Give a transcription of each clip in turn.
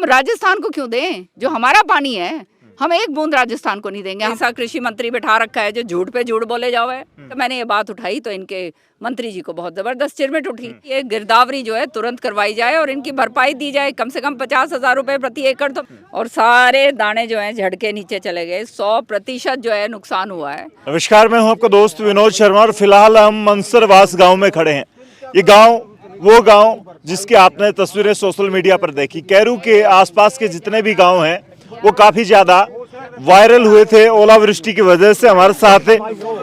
हम राजस्थान को क्यों दें? जो हमारा पानी है, हम एक बूंद राजस्थान को नहीं देंगे। ऐसा कृषि मंत्री बिठा रखा है जो झूठ पे झूठ बोले जाओ है। तो मैंने ये बात उठाई तो इनके मंत्री जी को बहुत जबरदस्त चिरमिट उठी। ये गिरदावरी जो है तुरंत करवाई जाए और इनकी भरपाई दी जाए, कम से कम 50,000 रुपए प्रति एकड़। तो और सारे दाने जो हैं झड़ के नीचे चले गए, 100% जो है नुकसान हुआ है। नमस्कार, मैं हूं आपका दोस्त विनोद शर्मा और फिलहाल हम मंसरवास गांव में खड़े हैं। ये गांव वो गांव जिसकी आपने तस्वीरें सोशल मीडिया पर देखी। कैरू के आसपास के जितने भी गांव हैं वो काफी ज्यादा वायरल हुए थे ओलावृष्टि की वजह से। हमारे साथ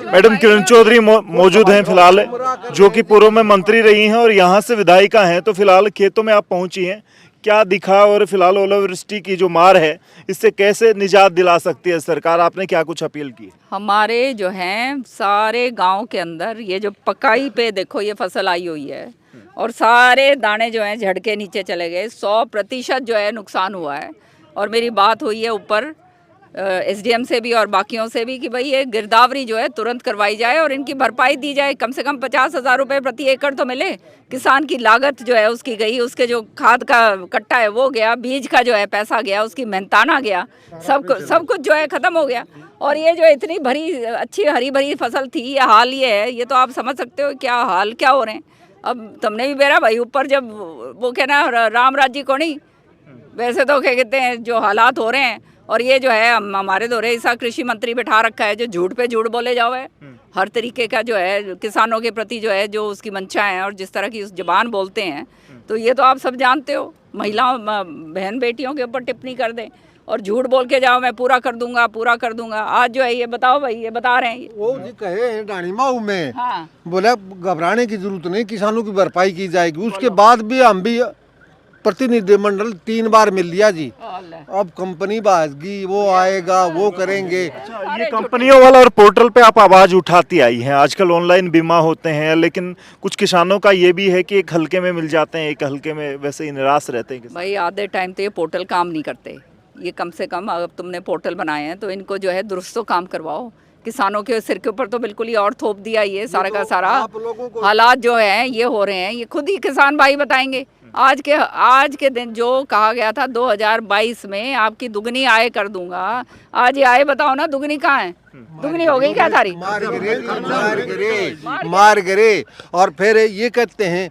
मैडम किरण चौधरी मौजूद हैं फिलहाल, जो कि पूर्व में मंत्री रही हैं और यहाँ से विधायिका हैं। तो फिलहाल खेतों में आप पहुंची हैं, क्या दिखा और फिलहाल ओलावृष्टि की जो मार है इससे कैसे निजात दिला सकती है सरकार? आपने क्या कुछ अपील की? हमारे जो हैं सारे गांव के अंदर ये जो पकाई पे देखो ये फसल आई हुई है और सारे दाने जो हैं झड़ के नीचे चले गए, 100% जो है नुकसान हुआ है। और मेरी बात हुई है ऊपर एसडीएम से भी और बाकियों से भी कि भाई ये गिरदावरी जो है तुरंत करवाई जाए और इनकी भरपाई दी जाए। कम से कम 50,000 रुपए प्रति एकड़ तो मिले। किसान की लागत जो है उसकी गई, उसके जो खाद का कट्टा है वो गया, बीज का जो है पैसा गया, उसकी मेहनताना गया, सब कुछ जो है ख़त्म हो गया। और ये जो इतनी भरी अच्छी हरी भरी फसल थी, ये हाल ये है, ये तो आप समझ सकते हो क्या हाल क्या हो रहे हैं। अब तुमने भी बेरा भाई ऊपर जब वो कहना राम राज्य को नहीं, वैसे तो क्या कहते हैं जो हालात हो रहे हैं। और ये जो है हमारे दौरे ऐसा कृषि मंत्री बिठा रखा है जो झूठ पे झूठ बोले जाओ है। हर तरीके का जो है किसानों के प्रति जो है जो उसकी मंशा है और जिस तरह की उस जबान बोलते हैं, तो ये तो आप सब जानते हो। महिलाओं बहन बेटियों के ऊपर टिप्पणी कर दें और झूठ बोल के जाओ मैं पूरा कर दूंगा पूरा कर दूंगा। आज जो है ये बताओ भाई, ये बता रहे हैं वो जी कहे हैं डाणी माऊ में। हाँ। बोले घबराने की जरूरत नहीं, किसानों की भरपाई की जाएगी। उसके बाद भी हम भी प्रतिनिधिमंडल 3 बार मिल लिया जी। अब कंपनी बाजगी, वो आएगा वो करेंगे। ये कंपनियों वाला और पोर्टल पे आप आवाज उठाती आई हैं। आजकल ऑनलाइन बीमा होते हैं, लेकिन कुछ किसानों का ये भी है कि एक हल्के में मिल जाते हैं, एक हल्के में वैसे ही निराश रहते हैं। भाई आधे टाइम तो ये पोर्टल काम नहीं करते। ये कम से कम अगर तुमने पोर्टल बनाए हैं तो इनको जो है दुरुस्त तो काम करवाओ। किसानों के सिर के ऊपर तो बिल्कुल ही और थोप दिया ये सारा का सारा। हालात जो है ये हो रहे हैं, ये खुद ही किसान भाई बताएंगे। आज के दिन जो कहा गया था 2022 में आपकी दुगनी आय कर दूंगा, आज ये आय बताओ ना दुगनी कहाँ है? दुगनी हो गई क्या थारी? मार गिरे। और फिर ये कहते हैं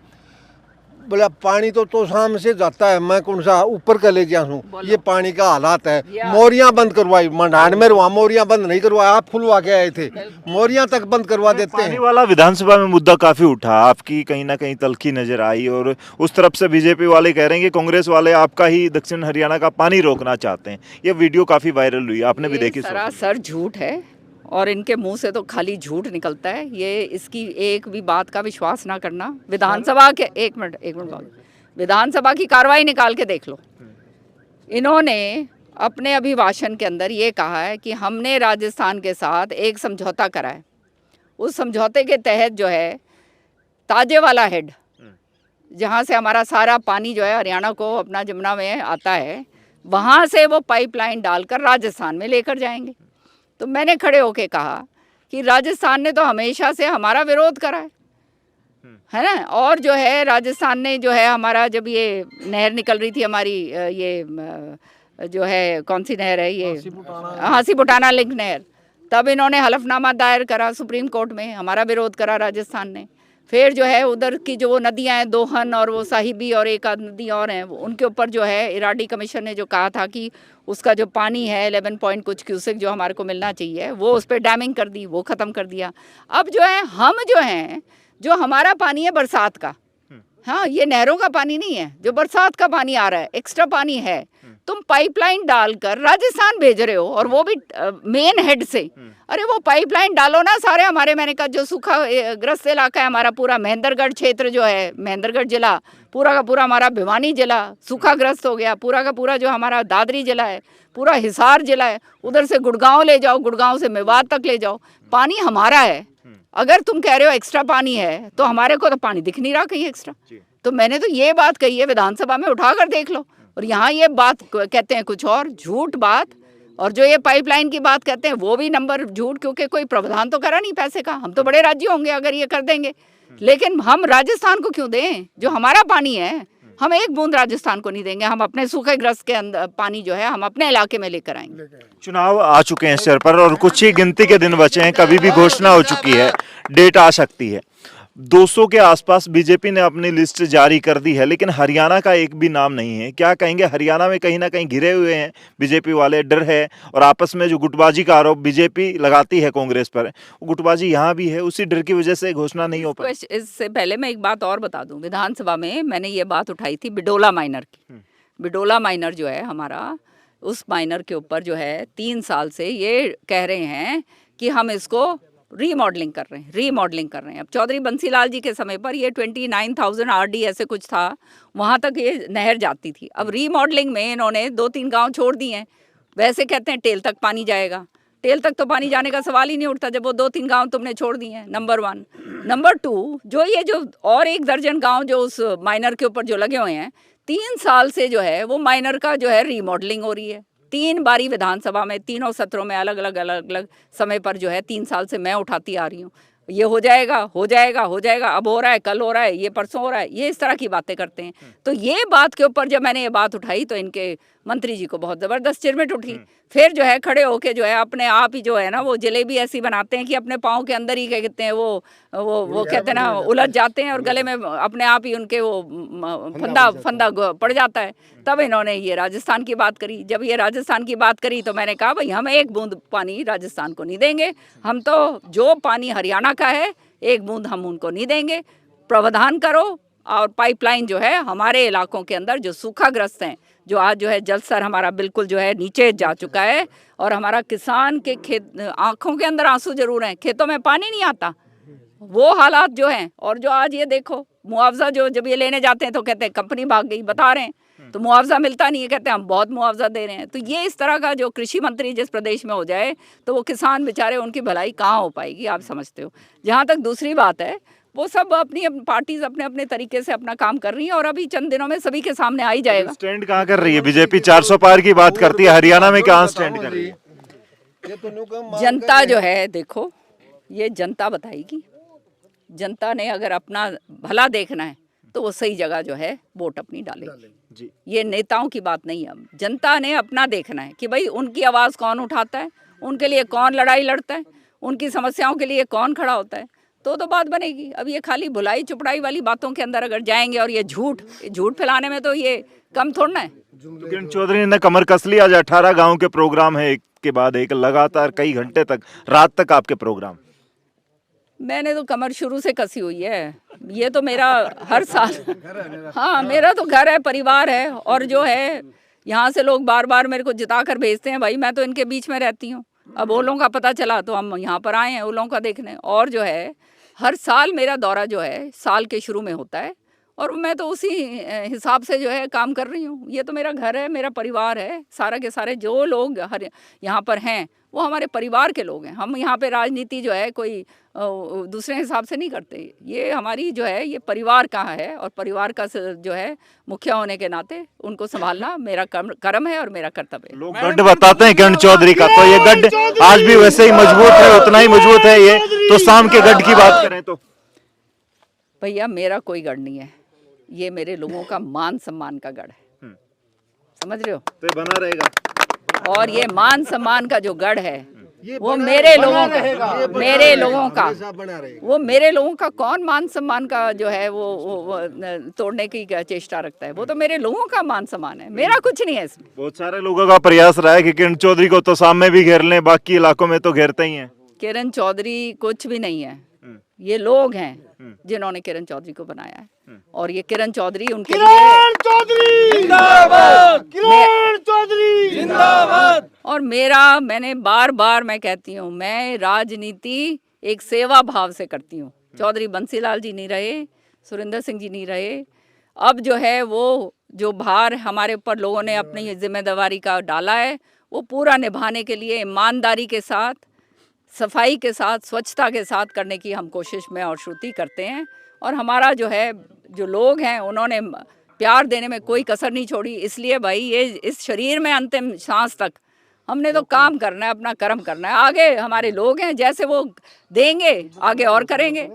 बोला पानी तो शाम से जाता है, मैं कौन सा ऊपर का ले गया हूँ। ये पानी का हालात है। मोरियां बंद करवाई मंडान में, वहाँ मोरियां बंद नहीं करवाया, आप खुलवा के आए थे। मोरियां तक बंद करवा देते हैं। पानी वाला विधानसभा में मुद्दा काफी उठा, आपकी कहीं ना कहीं तल्खी नजर आई और उस तरफ से बीजेपी वाले कह रहे हैं कि कांग्रेस वाले आपका ही दक्षिण हरियाणा का पानी रोकना चाहते हैं। ये वीडियो काफी वायरल हुई, आपने भी देखी। सरासर झूठ है और इनके मुंह से तो खाली झूठ निकलता है। ये इसकी एक भी बात का विश्वास ना करना। विधानसभा के एक मिनट विधानसभा की कार्रवाई निकाल के देख लो। इन्होंने अपने अभिभाषण के अंदर ये कहा है कि हमने राजस्थान के साथ एक समझौता करा है। उस समझौते के तहत जो है ताजे वाला हेड, जहाँ से हमारा सारा पानी जो है हरियाणा को अपना जमुना में आता है, वहाँ से वो पाइपलाइन डालकर राजस्थान में लेकर जाएंगे। तो मैंने खड़े होके कहा कि राजस्थान ने तो हमेशा से हमारा विरोध करा है ना। और जो है राजस्थान ने जो है हमारा, जब ये नहर निकल रही थी हमारी, ये जो है कौन सी नहर है ये, हांसी बुटाना लिंक नहर, तब इन्होंने हलफनामा दायर करा सुप्रीम कोर्ट में, हमारा विरोध करा राजस्थान ने। फिर जो है उधर की जो नदियां हैं, दोहन और वो साहिबी और एक आध नदी और हैं, उनके ऊपर जो है इराडी कमीशन ने जो कहा था कि उसका जो पानी है 11 पॉइंट कुछ क्यूसेक जो हमारे को मिलना चाहिए, वो उस पर डैमिंग कर दी, वो ख़त्म कर दिया। अब जो है हम जो हैं, जो हमारा पानी है बरसात का, हाँ ये नहरों का पानी नहीं है, जो बरसात का पानी आ रहा है, एक्स्ट्रा पानी है, तुम पाइपलाइन डालकर राजस्थान भेज रहे हो और वो भी मेन हेड से। अरे वो पाइपलाइन डालो ना सारे हमारे, मैंने कहा जो सूखा ग्रस्त इलाका है हमारा, पूरा महेंद्रगढ़ क्षेत्र जो है, महेंद्रगढ़ जिला पूरा का पूरा, हमारा भिवानी जिला सूखाग्रस्त हो गया, पूरा का पूरा जो हमारा दादरी जिला है, पूरा हिसार जिला है, उधर से गुड़गांव ले जाओ, गुड़गांव से मेवात तक ले जाओ, पानी हमारा है। अगर तुम कह रहे हो एक्स्ट्रा पानी है तो हमारे को तो पानी दिख नहीं रहा कहीं एक्स्ट्रा। तो मैंने तो ये बात कही है, विधानसभा में उठाकर देख लो। और यहाँ ये बात कहते हैं कुछ और, झूठ बात। और जो ये पाइपलाइन की बात कहते हैं वो भी नंबर झूठ, क्योंकि कोई प्रावधान तो करा नहीं पैसे का। हम तो बड़े राज्य होंगे अगर ये कर देंगे, लेकिन हम राजस्थान को क्यों दें? जो हमारा पानी है, हम एक बूंद राजस्थान को नहीं देंगे। हम अपने सूखेग्रस्त के अंदर पानी जो है हम अपने इलाके में लेकर आएंगे। चुनाव आ चुके हैं सिर पर और कुछ ही गिनती के दिन बचे हैं, कभी भी घोषणा हो चुकी है, डेट आ सकती है। 200 के आसपास बीजेपी ने अपनी लिस्ट जारी कर दी है, लेकिन हरियाणा का एक भी नाम नहीं है। क्या कहेंगे, हरियाणा में कहीं ना कहीं घिरे हुए हैं बीजेपी वाले, डर है, और आपस में जो गुटबाजी का आरोप बीजेपी लगाती है कांग्रेस पर, वो गुटबाजी यहाँ भी है, उसी डर की वजह से घोषणा नहीं हो पाई। इससे पहले मैं एक बात और बता दूं, विधानसभा में मैंने ये बात उठाई थी बिडोला माइनर की। बिडोला माइनर जो है हमारा, उस माइनर के ऊपर जो है 3 साल से ये कह रहे हैं कि हम इसको रीमॉडलिंग कर रहे हैं। अब चौधरी बंसीलाल जी के समय पर ये 29,000 आरडी ऐसे कुछ था, वहाँ तक ये नहर जाती थी। अब रीमॉडलिंग में इन्होंने 2-3 गांव छोड़ दिए हैं। वैसे कहते हैं टेल तक पानी जाएगा, टेल तक तो पानी जाने का सवाल ही नहीं उठता जब वो 2-3 गांव तुमने छोड़ दिए हैं, नंबर 1। नंबर 2, जो और 1 दर्जन गाँव जो उस माइनर के ऊपर जो लगे हुए हैं, 3 साल से जो है वो माइनर का जो है रीमॉडलिंग हो रही है। 3 बारी विधानसभा में, तीनों सत्रों में अलग अलग समय पर जो है 3 साल से मैं उठाती आ रही हूँ, ये हो जाएगा, अब हो रहा है, कल हो रहा है, ये परसों हो रहा है, ये इस तरह की बातें करते हैं। तो ये बात के ऊपर जब मैंने ये बात उठाई तो इनके मंत्री जी को बहुत ज़बरदस्त चिरमिट उठी। फिर जो है खड़े होके जो है अपने आप ही जो है ना वो जलेबी ऐसी बनाते हैं कि अपने पाँव के अंदर ही क्या कहते हैं वो कहते हैं ना उलझ जाते हैं और गले में अपने आप ही उनके वो फंदा पड़ जाता है। तब इन्होंने ये राजस्थान की बात करी। जब ये राजस्थान की बात करी तो मैंने कहा भाई हम 1 बूंद पानी राजस्थान को नहीं देंगे, हम तो जो पानी हरियाणा का है 1 बूंद हम उनको नहीं देंगे। प्रावधान करो और पाइपलाइन जो है हमारे इलाकों के अंदर जो सूखाग्रस्त हैं, जो आज जो है जल स्तर हमारा बिल्कुल जो है नीचे जा चुका है और हमारा किसान के खेत आंखों के अंदर आंसू जरूर हैं, खेतों में पानी नहीं आता, वो हालात जो हैं। और जो आज ये देखो मुआवजा जो जब ये लेने जाते हैं तो कहते हैं कंपनी भाग गई, बता रहे हैं, तो मुआवजा मिलता नहीं है, कहते हैं हम बहुत मुआवजा दे रहे हैं। तो ये इस तरह का जो कृषि मंत्री जिस प्रदेश में हो जाए तो वो किसान बेचारे उनकी भलाई कहाँ हो पाएगी, आप समझते हो। जहाँ तक दूसरी बात है, वो सब अपनी पार्टीज अपने अपने तरीके से अपना काम कर रही हैं और अभी चंद दिनों में सभी के सामने आ ही जाएगा। स्टैंड कहाँ कर रही है बीजेपी? 400 पार की बात करती है, हरियाणा में कहाँ स्टैंड कर रही है? जनता जो है देखो, ये जनता बताएगी। जनता ने अगर अपना भला देखना है तो वो सही जगह जो है वोट अपनी डालेगी। ये नेताओं की बात नहीं है। जनता ने अपना देखना है कि भाई उनकी आवाज़ कौन उठाता है, उनके लिए कौन लड़ाई लड़ता है, उनकी समस्याओं के लिए कौन खड़ा होता है, तो बात बनेगी। अब ये खाली भुलाई चुपड़ाई वाली बातों के अंदर अगर जाएंगे और ये झूठ फैलाने में तो ये कम थोड़ा है। किरण चौधरी ने कमर कस ली। आज 18 गाँव के प्रोग्राम है, एक के बाद एक, लगातार कई घंटे तक, रात तक आपके प्रोग्राम। मैंने तो कमर शुरू से कसी हुई है, ये तो मेरा हर साल, हाँ मेरा तो घर है, परिवार है, और जो है यहाँ से लोग बार बार मेरे को जिता कर भेजते हैं। भाई मैं तो इनके बीच में रहती हूँ, अब ओलों का पता चला तो हम यहाँ पर आए हैं ओलों का देखने। और जो है हर साल मेरा दौरा जो है साल के शुरू में होता है और मैं तो उसी हिसाब से जो है काम कर रही हूँ। ये तो मेरा घर है, मेरा परिवार है, सारा के सारे जो लोग यहाँ पर हैं वो हमारे परिवार के लोग हैं। हम यहाँ पे राजनीति जो है कोई दूसरे हिसाब से नहीं करते। ये हमारी जो है ये परिवार का है और परिवार का जो है मुखिया होने के नाते उनको संभालना मेरा कर्म है और मेरा कर्तव्य है। लोग गढ़ बताते हैं किरण चौधरी का, तो ये गढ़ आज भी वैसे ही मजबूत है, उतना ही मजबूत है ये। तो शाम के गढ़ की बात करें तो भैया मेरा कोई गढ़ नहीं है, ये मेरे लोगों का मान सम्मान का गढ़ है, समझ रहे हो? तो ये बना रहेगा। और ये मान सम्मान का जो गढ़ है वो मेरे लोगों का कौन मान सम्मान का जो है वो तोड़ने की चेष्टा रखता है? वो तो मेरे लोगों का मान सम्मान है, मेरा कुछ नहीं है इसमें। बहुत सारे लोगों का प्रयास रहा है कि किरण चौधरी को तो सामने भी घेर लें, बाकी इलाकों में तो घेरते ही हैं। किरण चौधरी कुछ भी नहीं है, ये लोग हैं जिन्होंने किरण चौधरी को बनाया है। और ये किरण चौधरी उनके किरण चौधरी जिंदाबाद, किरण चौधरी जिंदाबाद। और मैंने बार बार मैं कहती हूँ, मैं राजनीति एक सेवा भाव से करती हूँ। चौधरी बंसीलाल जी नहीं रहे, सुरेंद्र सिंह जी नहीं रहे, अब जो है वो जो भार हमारे ऊपर लोगों ने अपनी जिम्मेदारी का डाला है वो पूरा निभाने के लिए ईमानदारी के साथ, सफाई के साथ, स्वच्छता के साथ करने की हम कोशिश में और श्रुति करते हैं। और हमारा जो है जो लोग हैं उन्होंने प्यार देने में कोई कसर नहीं छोड़ी। इसलिए भाई ये इस शरीर में अंतिम सांस तक हमने तो काम करना है, अपना कर्म करना है। आगे हमारे लोग हैं, जैसे वो देंगे आगे और करेंगे।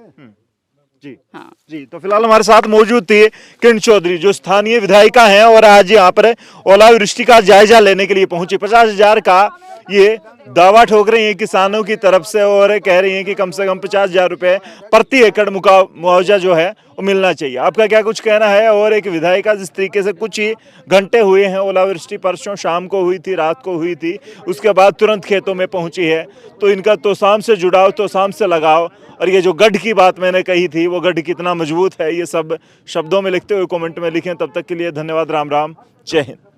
जी हाँ। जी, तो फिलहाल हमारे साथ मौजूद थी किरण चौधरी जो स्थानीय विधायिका हैं और आज यहाँ पर ओलावृष्टि का जायजा लेने के लिए पहुंची। 50,000 का ये दावा ठोक रही हैं किसानों की तरफ से और कह रही हैं कि कम से कम 50,000 रुपए प्रति एकड़ मुआवजा जो है वो मिलना चाहिए। आपका क्या कुछ कहना है? और एक विधायिका जिस तरीके से कुछ ही घंटे हुए हैं, ओलावृष्टि परसों शाम को हुई थी, रात को हुई थी, उसके बाद तुरंत खेतों में पहुंची है, तो इनका तोसाम से जुड़ाव, तोसाम से लगाव और ये जो गढ़ की बात मैंने कही थी वो गढ़ कितना मजबूत है, ये सब शब्दों में लिखते हुए कमेंट में लिखें। तब तक के लिए धन्यवाद। राम राम, जय हिंद।